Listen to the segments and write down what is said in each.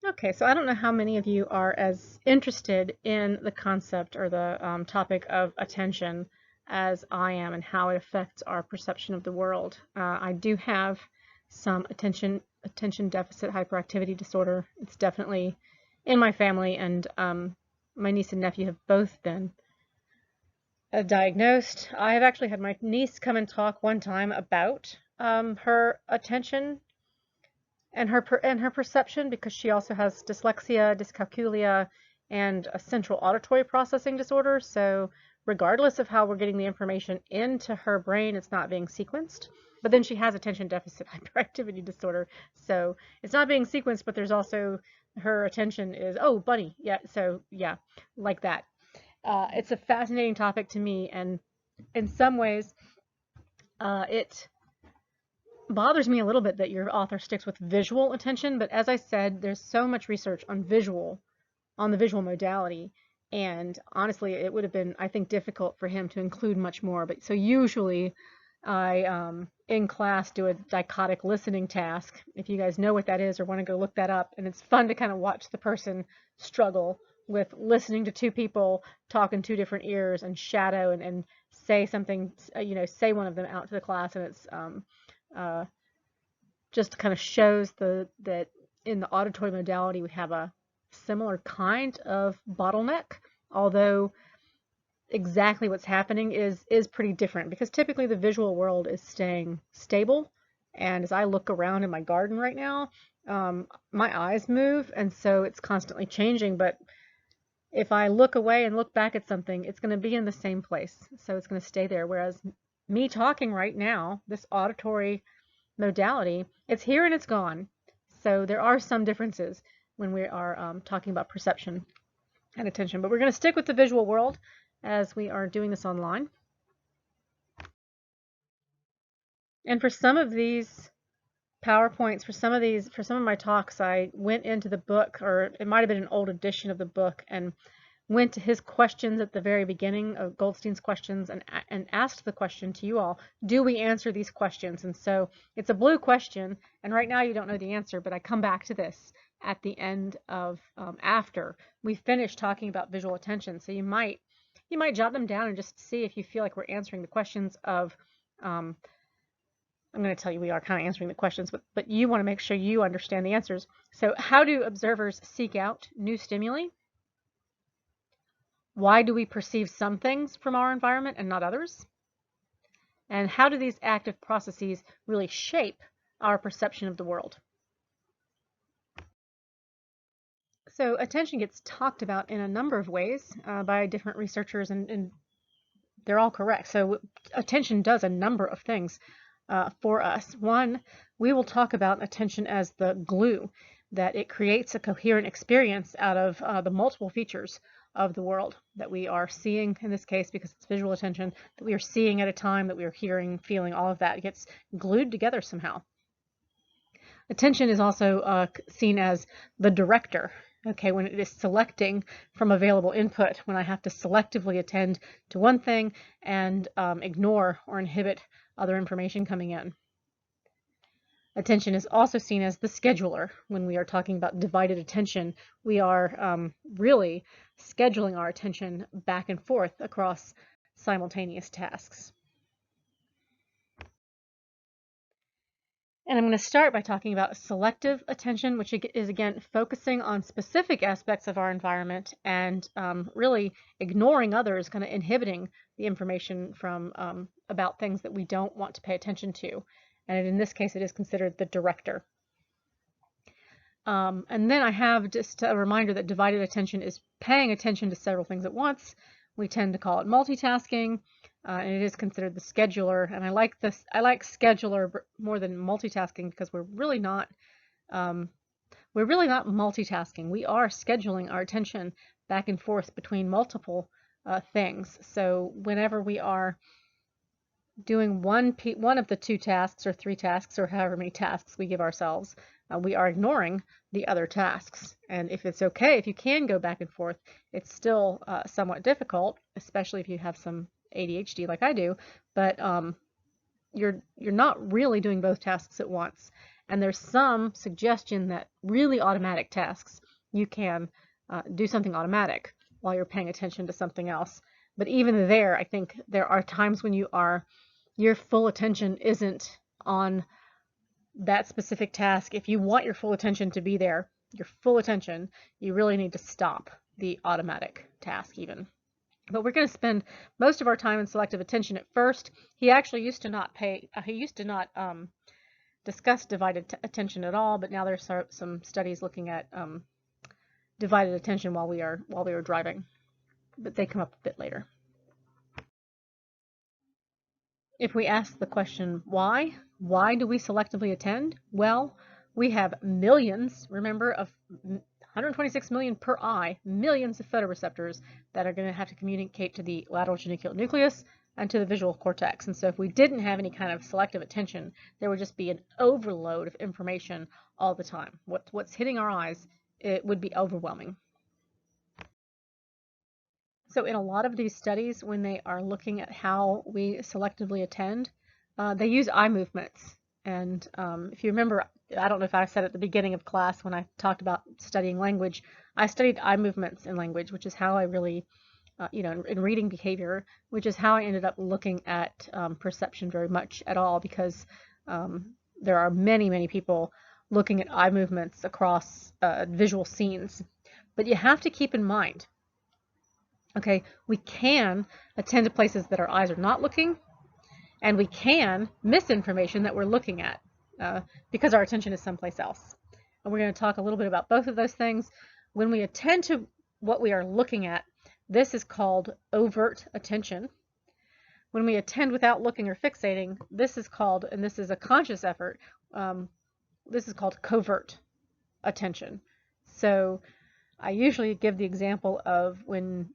Okay, so I don't know how many of you are as interested in the concept or the topic of attention as I am and how it affects our perception of the world. I do have some attention deficit hyperactivity disorder. It's definitely in my family, and my niece and nephew have both been diagnosed. I have actually had my niece come and talk one time about her attention and her perception, because she also has dyslexia, dyscalculia, and a central auditory processing disorder. So regardless of how we're getting the information into her brain, it's not being sequenced. But then she has attention deficit hyperactivity disorder, so it's not being sequenced, but there's also her attention is, oh, bunny, yeah, so yeah, like that. It's a fascinating topic to me, and in some ways, it bothers me a little bit that your author sticks with visual attention, but as I said, there's so much research on the visual modality, and honestly, it would have been, I think, difficult for him to include much more. But so usually, I in class do a dichotic listening task. If you guys know what that is or want to go look that up, and it's fun to kind of watch the person struggle with listening to two people talk in two different ears and shadow and say something, say one of them out to the class, and it's uh, just kind of shows that in the auditory modality we have a similar kind of bottleneck, although exactly what's happening is pretty different, because typically the visual world is staying stable. And as I look around in my garden right now, my eyes move, and so it's constantly changing. But if I look away and look back at something, it's going to be in the same place, so it's going to stay there. Whereas me talking right now, this auditory modality, it's here and it's gone. So there are some differences when we are talking about perception and attention, but we're going to stick with the visual world as we are doing this online. And for some of these PowerPoints, for some of my talks, I went into the book, or it might have been an old edition of the book, and went to his questions at the very beginning of Goldstein's questions, and asked the question to you all, do we answer these questions? And so it's a blue question, and right now you don't know the answer, but I come back to this at the end of, after we finish talking about visual attention. So you might jot them down and just see if you feel like we're answering the questions of, I'm going to tell you we are kind of answering the questions, but you want to make sure you understand the answers. So how do observers seek out new stimuli? Why do we perceive some things from our environment and not others? And how do these active processes really shape our perception of the world? So attention gets talked about in a number of ways by different researchers, and they're all correct. So attention does a number of things for us. One, we will talk about attention as the glue, that it creates a coherent experience out of the multiple features of the world that we are seeing, in this case, because it's visual attention, that we are seeing at a time, that we are hearing, feeling, all of that gets glued together somehow. Attention is also seen as the director, okay, when it is selecting from available input, when I have to selectively attend to one thing and ignore or inhibit other information coming in. Attention is also seen as the scheduler. When we are talking about divided attention, we are really scheduling our attention back and forth across simultaneous tasks. And I'm going to start by talking about selective attention, which is, again, focusing on specific aspects of our environment and really ignoring others, kind of inhibiting the information from about things that we don't want to pay attention to. And in this case, it is considered the director. And then I have just a reminder that divided attention is paying attention to several things at once. We tend to call it multitasking, and it is considered the scheduler. And I like scheduler more than multitasking, because we're really not multitasking. We are scheduling our attention back and forth between multiple things. So whenever we are doing one of the two tasks or three tasks or however many tasks we give ourselves, we are ignoring the other tasks. And if it's okay, if you can go back and forth, it's still somewhat difficult, especially if you have some ADHD like I do, but you're not really doing both tasks at once. And there's some suggestion that really automatic tasks, you can do something automatic while you're paying attention to something else. But even there, I think there are times when your full attention isn't on that specific task. If you want your full attention to be there, your full attention, you really need to stop the automatic task even. But we're going to spend most of our time in selective attention at first. He actually used to not discuss divided attention at all, but now there's some studies looking at divided attention while we are driving, but they come up a bit later. If we ask the question, why do we selectively attend? Well, we have millions, remember, of 126 million per eye, millions of photoreceptors that are going to have to communicate to the lateral geniculate nucleus and to the visual cortex. And so if we didn't have any kind of selective attention, there would just be an overload of information all the time. What's hitting our eyes, it would be overwhelming. So in a lot of these studies, when they are looking at how we selectively attend, they use eye movements. And if you remember, I don't know if I said at the beginning of class when I talked about studying language, I studied eye movements in language, which is how I really, in reading behavior, which is how I ended up looking at perception very much at all, because there are many, many people looking at eye movements across visual scenes. But you have to keep in mind, okay, we can attend to places that our eyes are not looking, and we can miss information that we're looking at because our attention is someplace else. And we're going to talk a little bit about both of those things. When we attend to what we are looking at, this is called overt attention. When we attend without looking or fixating, this is called, and this is a conscious effort, this is called covert attention. So I usually give the example of when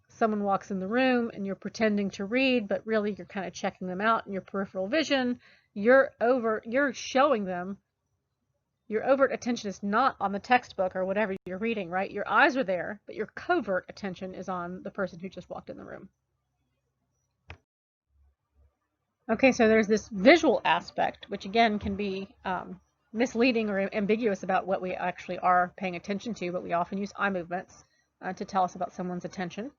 someone walks in the room and you're pretending to read, but really you're kind of checking them out in your peripheral vision. You're showing them. Your overt attention is not on the textbook or whatever you're reading, right? Your eyes are there, but your covert attention is on the person who just walked in the room. Okay, so there's this visual aspect, which again can be misleading or ambiguous about what we actually are paying attention to, but we often use eye movements to tell us about someone's attention.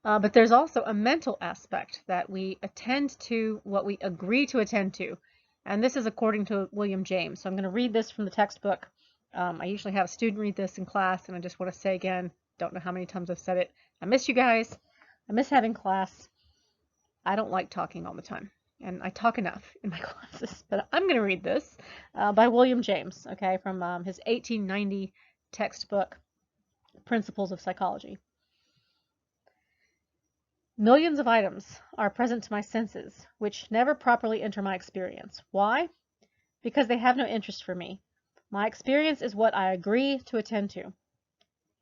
But there's also a mental aspect that we attend to what we agree to attend to. And this is according to William James. So I'm going to read this from the textbook. I usually have a student read this in class, and I just want to say again, don't know how many times I've said it, I miss you guys. I miss having class. I don't like talking all the time, and I talk enough in my classes. But I'm going to read this by William James, okay, from his 1890 textbook, Principles of Psychology. Millions of items are present to my senses, which never properly enter my experience. Why? Because they have no interest for me. My experience is what I agree to attend to.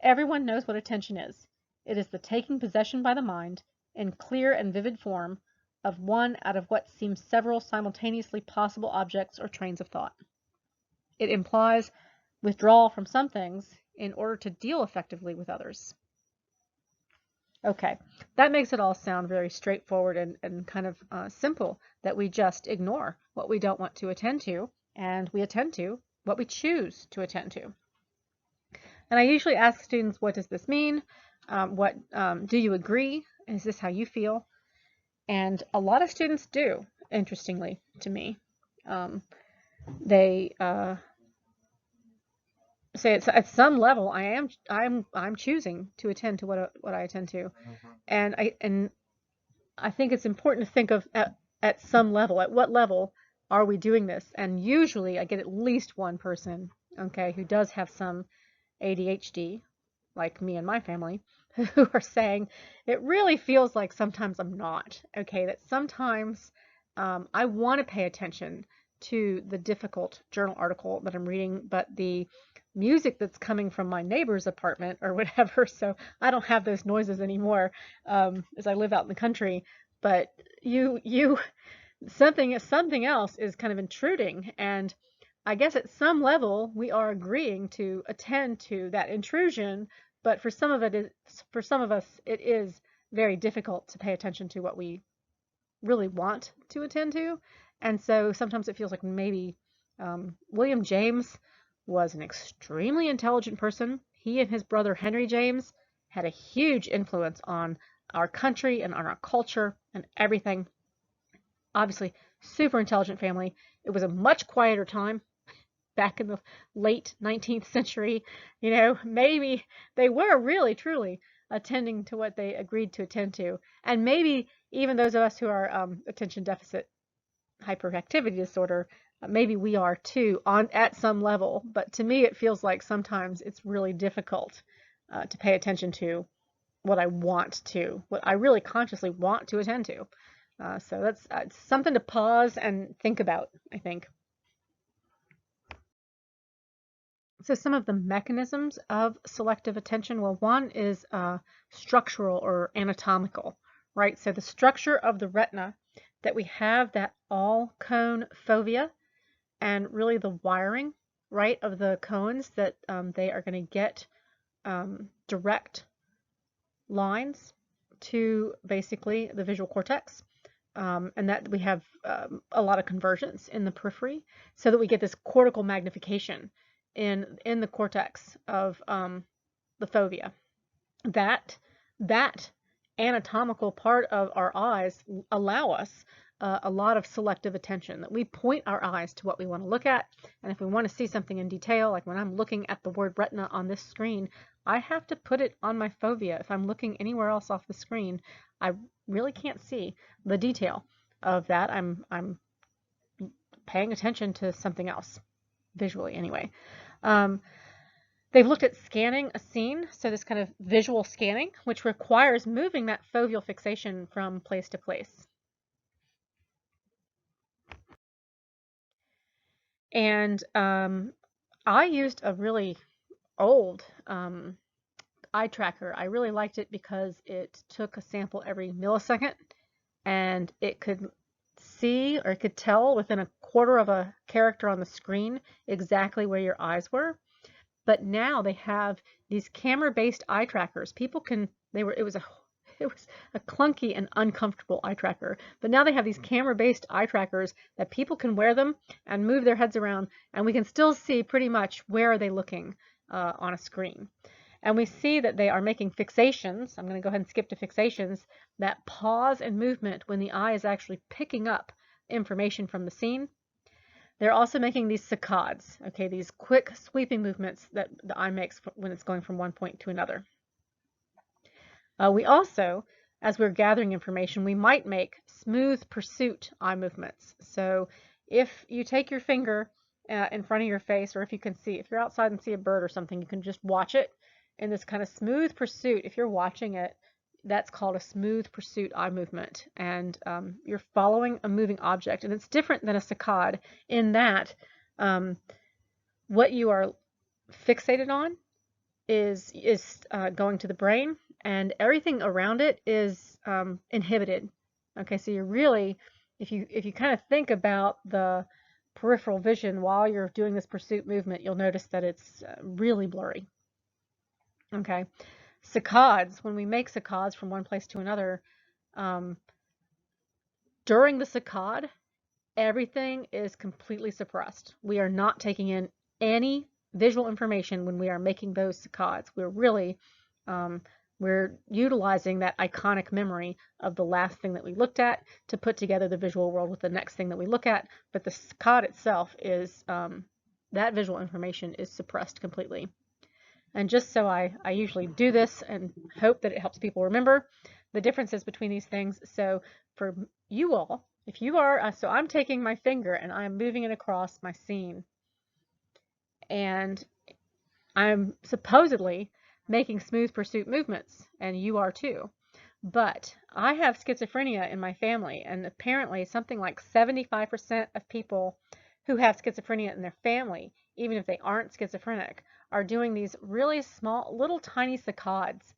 Everyone knows what attention is. It is the taking possession by the mind, in clear and vivid form, of one out of what seems several simultaneously possible objects or trains of thought. It implies withdrawal from some things in order to deal effectively with others. Okay, that makes it all sound very straightforward and kind of simple, that we just ignore what we don't want to attend to, and we attend to what we choose to attend to. And I usually ask students, what does this mean? Do you agree? Is this how you feel? And a lot of students do, interestingly to me. They say it's at some level I'm choosing to attend to what I attend to, and I think it's important to think of at some level, at what level are we doing this? And usually I get at least one person, okay, who does have some ADHD, like me and my family, who are saying it really feels like sometimes I'm not, okay, that sometimes I want to pay attention to the difficult journal article that I'm reading, but the music that's coming from my neighbor's apartment or whatever, so I don't have those noises anymore as I live out in the country, but something else is kind of intruding, and I guess at some level we are agreeing to attend to that intrusion, but for some of us it is very difficult to pay attention to what we really want to attend to, and so sometimes it feels like maybe William James was an extremely intelligent person. He and his brother Henry James had a huge influence on our country and on our culture and everything. Obviously, super intelligent family. It was a much quieter time back in the late 19th century. You know, maybe they were really, truly attending to what they agreed to attend to. And maybe even those of us who are attention deficit hyperactivity disorder, maybe we are too at some level. But to me, it feels like sometimes it's really difficult to pay attention to what I really consciously want to attend to. So that's something to pause and think about, I think. So some of the mechanisms of selective attention, well, one is structural or anatomical, right? So the structure of the retina, that we have that all cone fovea, and really the wiring, right, of the cones that they are going to get direct lines to basically the visual cortex, and that we have a lot of convergence in the periphery, so that we get this cortical magnification in the cortex of the fovea. That anatomical part of our eyes allow us a lot of selective attention, that we point our eyes to what we want to look at. And if we want to see something in detail, like when I'm looking at the word retina on this screen, I have to put it on my fovea. If I'm looking anywhere else off the screen, I really can't see the detail of that. I'm paying attention to something else, visually anyway. They've looked at scanning a scene, so this kind of visual scanning, which requires moving that foveal fixation from place to place. And I used a really old eye tracker. I really liked it because it took a sample every millisecond, and it could see, or it could tell within a quarter of a character on the screen exactly where your eyes were. But now they have these camera-based eye trackers. People can, it was a clunky and uncomfortable eye tracker. But now they have these camera-based eye trackers that people can wear them and move their heads around, and we can still see pretty much where are they looking on a screen. And we see that they are making fixations. I'm going to go ahead and skip to fixations, that pause in movement when the eye is actually picking up information from the scene. They're also making these saccades, okay, these quick sweeping movements that the eye makes when it's going from one point to another. We also, as we're gathering information, we might make smooth pursuit eye movements. So if you take your finger in front of your face, or if you're outside and see a bird or something, you can just watch it in this kind of smooth pursuit. If you're watching it, that's called a smooth pursuit eye movement, and you're following a moving object. And it's different than a saccade in that what you are fixated on is going to the brain, and everything around it is inhibited. Okay, so you're really, if you kind of think about the peripheral vision while you're doing this pursuit movement, you'll notice that it's really blurry. Okay. Saccades, when we make saccades from one place to another, during the saccade, everything is completely suppressed. We are not taking in any visual information when we are making those saccades. We're really, we're utilizing that iconic memory of the last thing that we looked at to put together the visual world with the next thing that we look at. But the saccade itself is, that visual information is suppressed completely. And just so I usually do this and hope that it helps people remember the differences between these things. So for you all, if you are, so I'm taking my finger and I'm moving it across my scene, and I'm supposedly making smooth pursuit movements, and you are too. But I have schizophrenia in my family, and apparently something like 75% of people who have schizophrenia in their family, even if they aren't schizophrenic, are doing these really small, little tiny saccades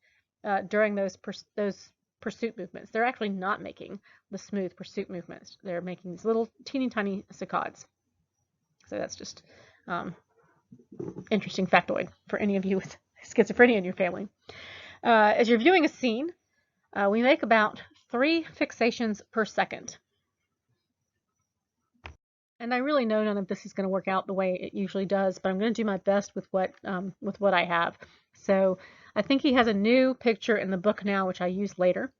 during those pursuit movements. They're actually not making the smooth pursuit movements. They're making these little teeny tiny saccades. So that's just interesting factoid for any of you with schizophrenia in your family. As you're viewing a scene, we make about 3 fixations per second. And I really know none of this is going to work out the way it usually does, but I'm going to do my best with what I have. So I think he has a new picture in the book now, which I use later.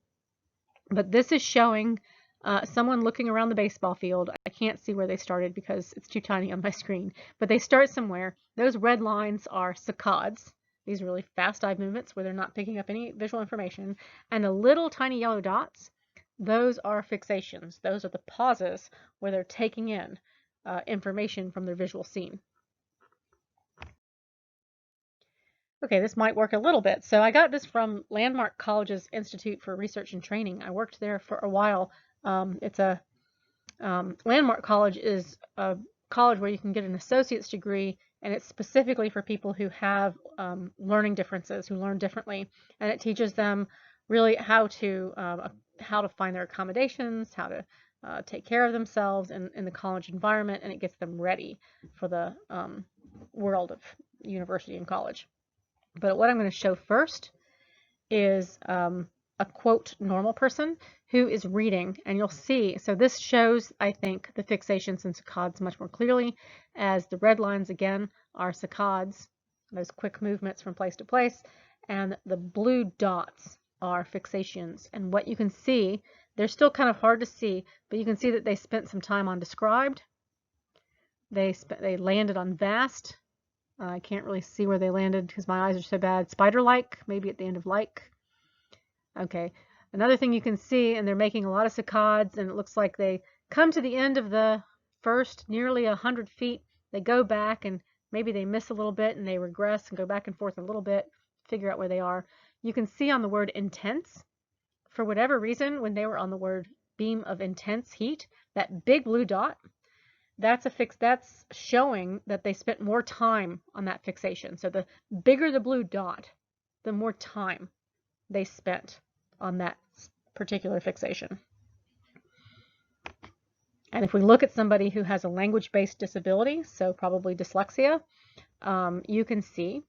But this is showing someone looking around the baseball field. I can't see where they started because it's too tiny on my screen, but they start somewhere. Those red lines are saccades. These are really fast eye movements where they're not picking up any visual information. And the little tiny yellow dots, those are fixations. Those are the pauses where they're taking in information from their visual scene. Okay, this might work a little bit. So I got this from Landmark College's Institute for Research and Training. I worked there for a while. Landmark College is a college where you can get an associate's degree, and it's specifically for people who have learning differences, who learn differently, and it teaches them really how to find their accommodations, how to take care of themselves in the college environment, and it gets them ready for the world of university and college. But what I'm going to show first is a quote normal person who is reading, and you'll see, so this shows, I think, the fixations and saccades much more clearly, as the red lines again are saccades, those quick movements from place to place, and the blue dots are fixations. And what you can see, they're still kind of hard to see, but you can see that they spent some time on described, they landed on vast. I can't really see where they landed because my eyes are so bad. Spider-like, maybe at the end of like. Okay, another thing you can see, and they're making a lot of saccades, and it looks like they come to the end of the first nearly 100 feet. They go back, and maybe they miss a little bit, and they regress and go back and forth a little bit, figure out where they are. You can see on the word intense, for whatever reason, when they were on the word beam of intense heat, that big blue dot, that's showing that they spent more time on that fixation. So the bigger the blue dot, the more time they spent on that particular fixation. And if we look at somebody who has a language-based disability, so probably dyslexia, you can see,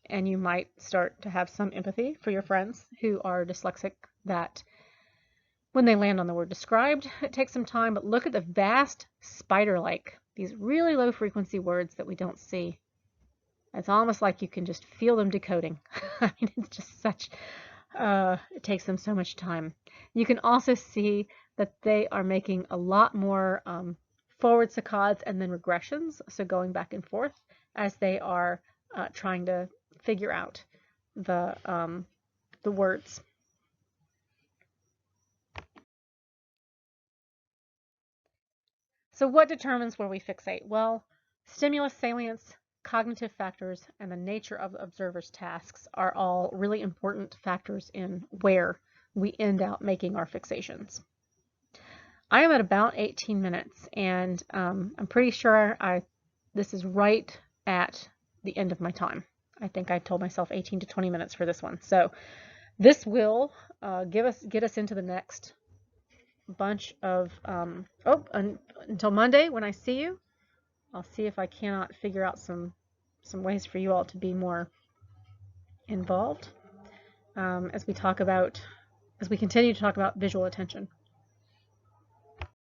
and you might start to have some empathy for your friends who are dyslexic, that when they land on the word described, it takes some time, but look at the vast spider-like, these really low frequency words that we don't see. It's almost like you can just feel them decoding. I mean, it's just such, it takes them so much time. You can also see that they are making a lot more forward saccades and then regressions, so going back and forth as they are trying to figure out the words. So what determines where we fixate? Well, stimulus salience, cognitive factors, and the nature of the observer's tasks are all really important factors in where we end out making our fixations. I am at about 18 minutes, and I'm pretty sure this is right at the end of my time. I think I told myself 18 to 20 minutes for this one. So this will get us into the next bunch of until Monday when I see you. I'll see if I cannot figure out some ways for you all to be more involved as we continue to talk about visual attention.